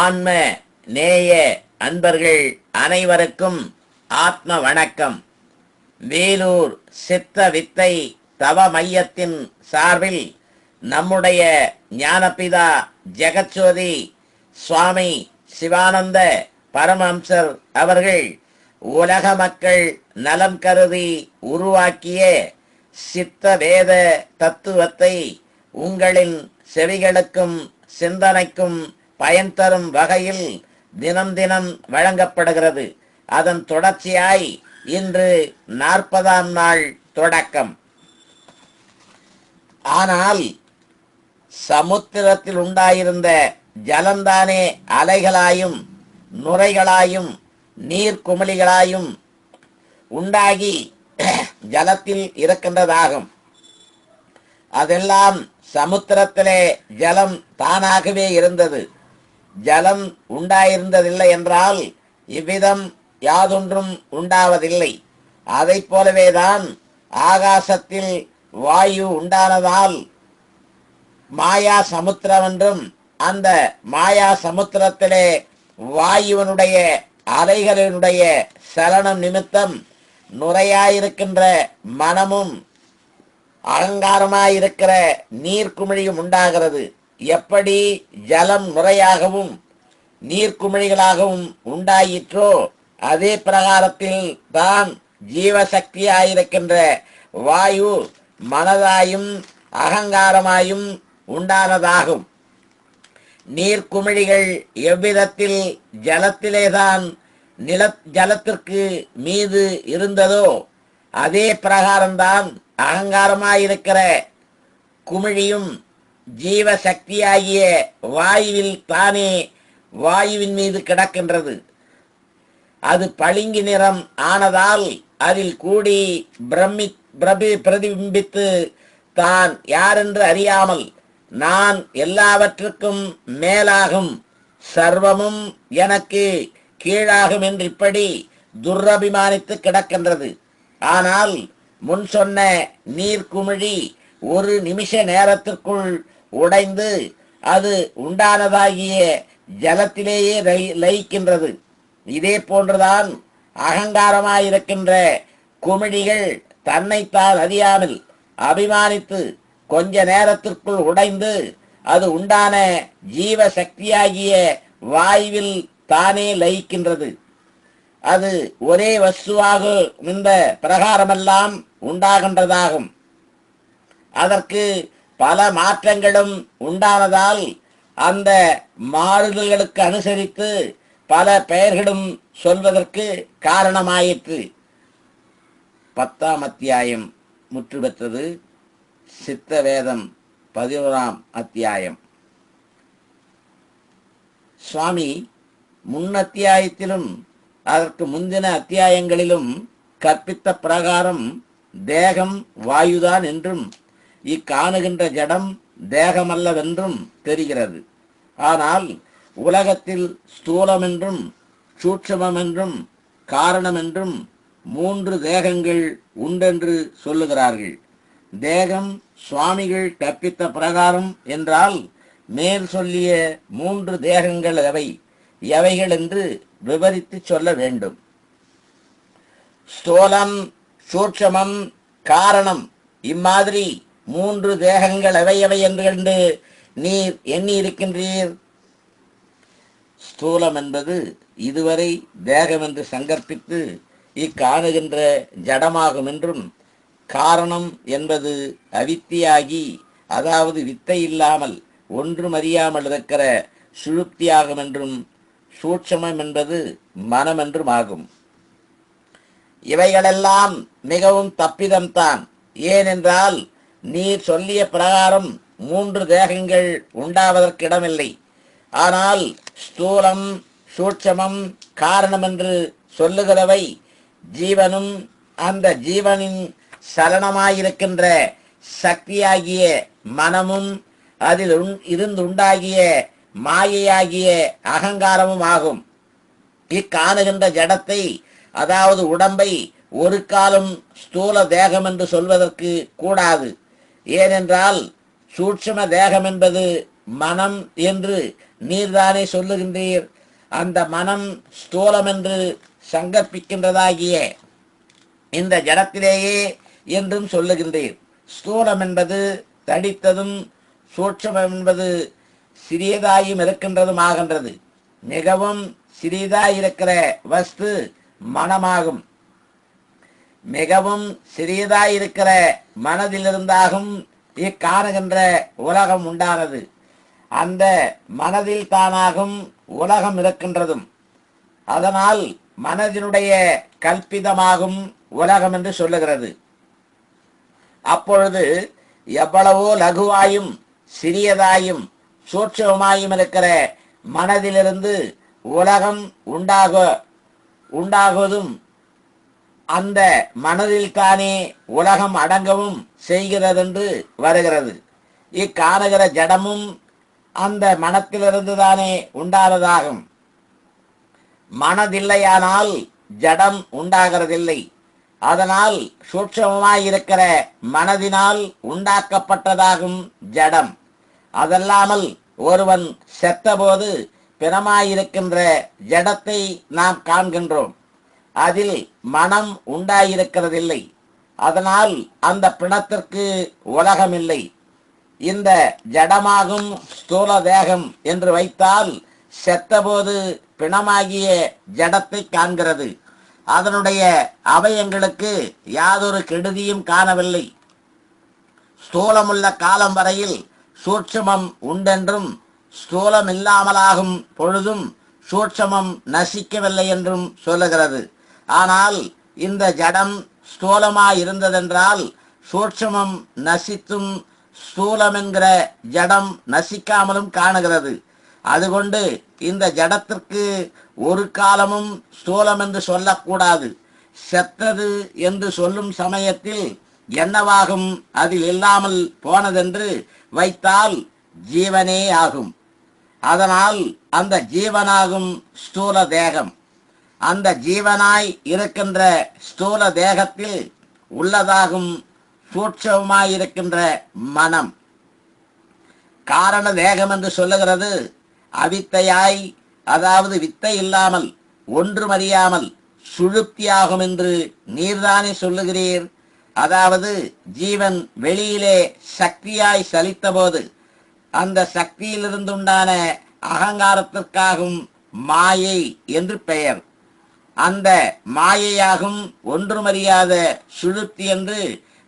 ஆன்ம நேய அன்பர்கள் அனைவருக்கும் ஆத்ம வணக்கம். வேலூர் சித்த வித்தை தவ மையத்தின் சார்பில் நம்முடைய ஞானபிதா ஜெகஜோதி சுவாமி சிவானந்த பரமஹம்சர் அவர்கள் உலக மக்கள் நலம் கருதி உருவாக்கிய சித்த வேத தத்துவத்தை உங்களின் செவிகளுக்கும் சிந்தனைக்கும் பயன் தரும் வகையில் தினம் தினம் வழங்கப்படுகிறது. அதன் தொடர்ச்சியாய் இன்று 40ஆம் நாள் தொடக்கம். ஆனால் சமுத்திரத்தில் உண்டாயிருந்த ஜலந்தானே அலைகளாயும் நுரைகளாயும் நீர்க்குமிழிகளாயும் உண்டாகி ஜலத்தில் இருக்கின்றதாகும். அதெல்லாம் சமுத்திரத்திலே ஜலம் தானாகவே இருந்தது. ஜலம் உண்டாயிருந்ததில்லை என்றால் இவ்விதம் யாதொன்றும் உண்டாவதில்லை. அதை போலவேதான் ஆகாசத்தில் வாயு உண்டானதால் மாயா சமுத்திரம் என்றும், அந்த மாயா சமுத்திரத்திலே வாயுவனுடைய அலைகளினுடைய சலனம் நிமித்தம் நுரையாயிருக்கின்ற மனமும் அகங்காரமாயிருக்கிற நீர்க்குமிழியும் உண்டாகிறது. எப்படி ஜலம் நுரையாகவும் நீர்க்குமிழிகளாகவும் உண்டாயிற்றோ அதே பிரகாரத்தில் தான் ஜீவசக்தியாயிருக்கின்ற வாயு மனதாயும் அகங்காரமாயும் உண்டானதாகும். நீர்க்குமிழிகள் எவ்விதத்தில் ஜலத்திலேதான் ஜலத்திற்கு மீது இருந்ததோ அதே பிரகாரம்தான் அகங்காரமாயிருக்கிற குமிழியும் ஜீவசக்தியாகிய வாயுவில் தானே வாயுவின் மீது கிடக்கின்றது. அது பளிங்கு நிறம் ஆனதால் அதில் கூடி பிரதிபிம்பித்து தான் யாரென்று அறியாமல் நான் எல்லாவற்றுக்கும் மேலாகும், சர்வமும் எனக்கு கீழாகும் என்று இப்படி துரபிமானித்து கிடக்கின்றது. ஆனால் முன் சொன்ன நீர்க்குமிழி ஒரு நிமிஷ நேரத்திற்குள் உடைந்து அது உண்டானதாகிய ஜலத்திலேயே லயிக்கின்றது. இதே போன்றுதான் அகங்காரமாயிருக்கின்ற குமிழிகள் தன்னைத்தான் அறியாமல் அபிமானித்து கொஞ்ச நேரத்திற்குள் உடைந்து அது உண்டான ஜீவ சக்தியாகிய வாயுவில் தானே லயிக்கின்றது. அது ஒரே வஸ்துவாக இந்த பிரகாரமெல்லாம் உண்டாகின்றதாகும். அதற்கு பல மாற்றங்களும் உண்டானதால் அந்த மாறுதல்களுக்கு அனுசரித்து பல பெயர்களும் சொல்வதற்கு காரணமாயிற்று. 10ஆம் அத்தியாயம் முற்று பெற்றது. சித்த வேதம் 11ஆம் அத்தியாயம். சுவாமி முன் அத்தியாயத்திலும் அதற்கு முந்தின அத்தியாயங்களிலும் கற்பித்த பிரகாரம் தேகம் வாயுதான் என்றும் இக்காணுகின்ற ஜடம் தேகமல்லவென்றும் தெரிகிறது. ஆனால் உலகத்தில் ஸ்தூலம் என்றும் சூட்சுமம் என்றும் காரணம் என்றும் 3 தேகங்கள் உண்டென்று சொல்லுகிறார்கள். தேகம் சுவாமிகள் கற்பித்த பிரகாரம் என்றால் மேல் சொல்லிய 3 தேகங்கள் எவைகள் என்று விவரித்து சொல்ல வேண்டும். ஸ்தூலம், சூட்சமம், காரணம் இம்மாதிரி 3 தேகங்கள் எவை என்று நீர் எண்ணி இருக்கின்றீர். ஸ்தூலம் என்பது இதுவரை தேகம் என்று சங்கற்பித்து இக்காணுகின்ற ஜடமாகும் என்றும், காரணம் என்பது அவித்தியாகி, அதாவது வித்தை இல்லாமல் ஒன்றும் அறியாமல் இருக்கிற சுழுப்தியாகும் என்றும், சூட்சமம் என்பது மனம் என்றும் ஆகும். இவைகளெல்லாம் மிகவும் தப்பிதம்தான். ஏனென்றால் நீர் சொல்லிய பிரகாரம் 3 தேகங்கள் உண்டாவதற்கிடமில்லை. ஆனால் ஸ்தூலம், சூட்சமம், காரணம் என்று சொல்லுகிறவை ஜீவனும் அந்த ஜீவனின் சலனமாயிருக்கின்ற சக்தியாகிய மனமும் அதில் இருந்துண்டாகிய மாயையாகிய அகங்காரமும் ஆகும். இக்காணுகின்ற ஜடத்தை, அதாவது உடம்பை, ஒரு காலம் ஸ்தூல தேகம் என்று சொல்வதற்கு கூடாது. ஏனென்றால் சூட்சும தேகம் என்பது மனம் என்று நீர்தானே சொல்லுகின்றீர். அந்த மனம் ஸ்தூலம் என்று சங்கற்பிக்கின்றதாகிய இந்த ஜடத்திலேயே என்றும் சொல்லுகின்றீர். ஸ்தூலம் என்பது தடித்ததும் சூட்சமம் என்பது சிறியதாயும் இருக்கின்றதும் ஆகின்றது. மிகவும் சிறியதாயிருக்கிற வஸ்து மனமாகும். மிகவும் சிறியதாயிருக்கிற மனதிலிருந்தாகும் இக்காணுகின்ற உலகம் உண்டானது. அந்த மனதில் தானாகும் உலகம் இருக்கின்றதும். அதனால் மனதினுடைய கல்பிதமாகும் உலகம் என்று சொல்லுகிறது. அப்பொழுது எவ்வளவோ லகுவாயும் சிறியதாயும் சூட்சமாயும் இருக்கிற மனதிலிருந்து உலகம் உண்டாகுவதும் அந்த மனதில் தானே உலகம் அடங்கவும் செய்கிறதென்று வருகிறது. இக்காணுகிற ஜடமும் அந்த மனத்திலிருந்து தானே உண்டானதாகும். மனதில்லையானால் ஜடம் உண்டாகிறதில்லை. அதனால் சூட்சமாயிருக்கிற மனதினால் உண்டாக்கப்பட்டதாகும் ஜடம். அதல்லாமல் ஒருவன் செத்தபோது பிணமாயிருக்கின்ற ஜடத்தை நாம் காண்கின்றோம். அதில் மனம் உண்டாயிருக்கிறதில்லை. அதனால் அந்த பிணத்திற்கு உலகமில்லை. இந்த ஜடமாகும் ஸ்தூல தேகம் என்று வைத்தால் செத்தபோது பிணமாகிய ஜடத்தை காண்கிறது. அதனுடைய அவயங்களுக்கு யாதொரு கெடுதியும் காணவில்லை. ஸ்தூலமுள்ள காலம் வரையில் சூட்சமம் உண்டென்றும் ஸ்தூலம் இல்லாமலாகும் பொழுதும் சூட்சமம் நசிக்கவில்லை என்றும் சொல்லுகிறது. ஆனால் இந்த ஜடம் ஸ்தூலமாயிருந்ததென்றால் சூட்சமம் நசித்தும் ஸ்தூலம் என்கிற ஜடம் நசிக்காமலும் காணுகிறது. அதுகொண்டு இந்த ஜடத்திற்கு ஒரு காலமும் ஸ்தூலம் என்று சொல்லக்கூடாது. செத்தது என்று சொல்லும் சமயத்தில் என்னவாகும்? அதில் இல்லாமல் போனதென்று வைத்தால் ஜீவனே ஆகும். அதனால் அந்த ஜீவனாகும் ஸ்தூல தேகம். அந்த ஜீவனாய் இருக்கின்ற ஸ்தூல தேகத்தில் உள்ளதாகும் சூட்சமாயிருக்கின்ற மனம். காரண தேகம் என்று சொல்லுகிறது. அவித்தையாய், அதாவது வித்தை இல்லாமல் ஒன்றுமறியாமல் சுழுப்தியாகும் என்று நீர்தானே சொல்லுகிறீர். அதாவது ஜீவன் வெளியிலே சக்தியாய் சலித்த போது அந்த சக்தியிலிருந்துண்டான அகங்காரத்திற்காகும் மாயை என்று பெயர். அந்த மாயையாகும் ஒன்றுமறியாத சுழுப்தி என்று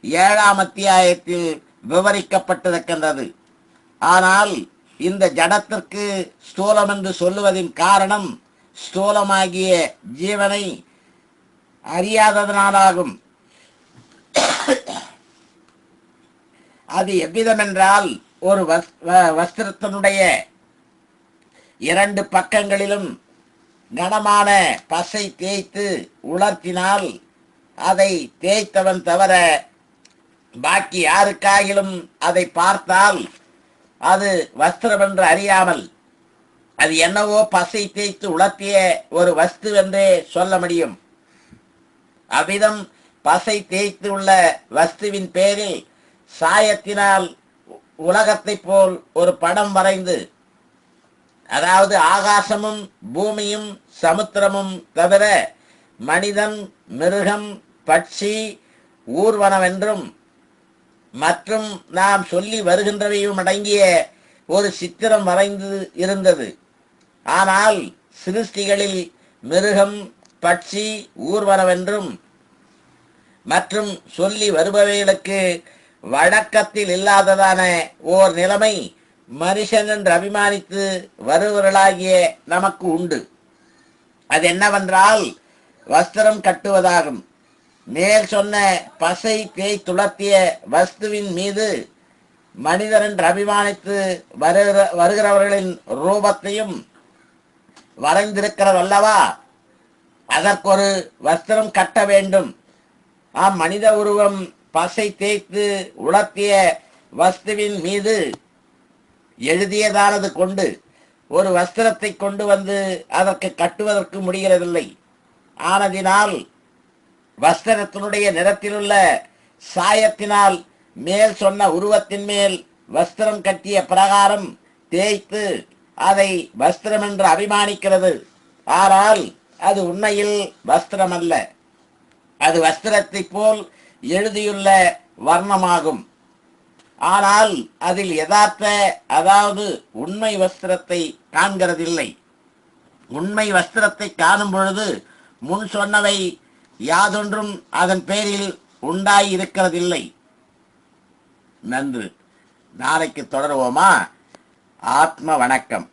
7ஆம் அத்தியாயத்தில் விவரிக்கப்பட்டிருக்கின்றது. ஆனால் இந்த ஜடத்திற்கு ஸ்தூலம் என்று சொல்லுவதின் காரணம் ஸ்தூலமாகிய ஜீவனை அறியாததனாலாகும். அது எவ்விதமென்றால் ஒரு வஸ்திரத்தினுடைய 2 பக்கங்களிலும் கனமான பசை தேய்த்து உலர்த்தினால் அதை தேய்த்தவன் தவிர பாக்கி யாருக்காகிலும் அதை பார்த்தால் அது வஸ்திரம் என்று அறியாமல் அது என்னவோ பசை தேய்த்து உலர்த்திய ஒரு வஸ்து என்றே சொல்ல முடியும். அவ்விதம் பசை தேய்த்து உள்ள வஸ்துவின் பேரில் சாயத்தினால் உலகத்தை போல் ஒரு படம் வரைந்து, அதாவது ஆகாசமும் பூமியும் சமுத்திரமும் தவிர மனிதன், மிருகம், பட்சி, ஊர்வனம் என்றும் மற்றும் நாம் சொல்லி வருகின்றவையும் அடங்கிய ஒரு சித்திரம் வரைந்து இருந்தது. ஆனால் சிருஷ்டிகளில் மிருகம், பட்சி, ஊர்வனம் என்றும் மற்றும் சொல்லி வருபவைகளுக்கு வழக்கத்தில் இல்லாததான ஓர் நிலைமை மனுஷன் என்று அபிமானித்து வருவர்களாகிய நமக்கு உண்டு. அது என்னவென்றால் வஸ்திரம் கட்டுவதாகும். மேல் சொன்ன பசை தேய் துளர்த்திய வஸ்துவின் மீது மனிதன் என்று அபிமானித்து வருகிறவர்களின் ரூபத்தையும் வரைந்திருக்கிறதல்லவா, அதற்கொரு வஸ்திரம் கட்ட வேண்டும். மனித உருவம் பசை தேய்த்து உலர்த்திய வஸ்துவின் மீது எழுதியதானது கொண்டு ஒரு வஸ்திரத்தை கொண்டு வந்து அதற்கு கட்டுவதற்கு முடிகிறதில்லை. ஆனதினால் வஸ்திரத்தினுடைய நிறத்திலுள்ள சாயத்தினால் மேல் சொன்ன உருவத்தின் மேல் வஸ்திரம் கட்டிய பிரகாரம் தேய்த்து அதை வஸ்திரம் என்று அபிமானிக்கிறது. ஆனால் அது உண்மையில் வஸ்திரம் அல்ல. அது வஸ்திரத்தை போல் எழுதியுள்ள வர்ணமாகும். ஆனால் அதில் யதார்த்த, அதாவது உண்மை வஸ்திரத்தை காண்கிறதில்லை. உண்மை வஸ்திரத்தை காணும் பொழுது முன் சொன்னவை யாதொன்றும் அதன் பேரில் உண்டாயிருக்கிறதில்லை. நன்று. நாளைக்கு தொடருவோமா? ஆத்ம வணக்கம்.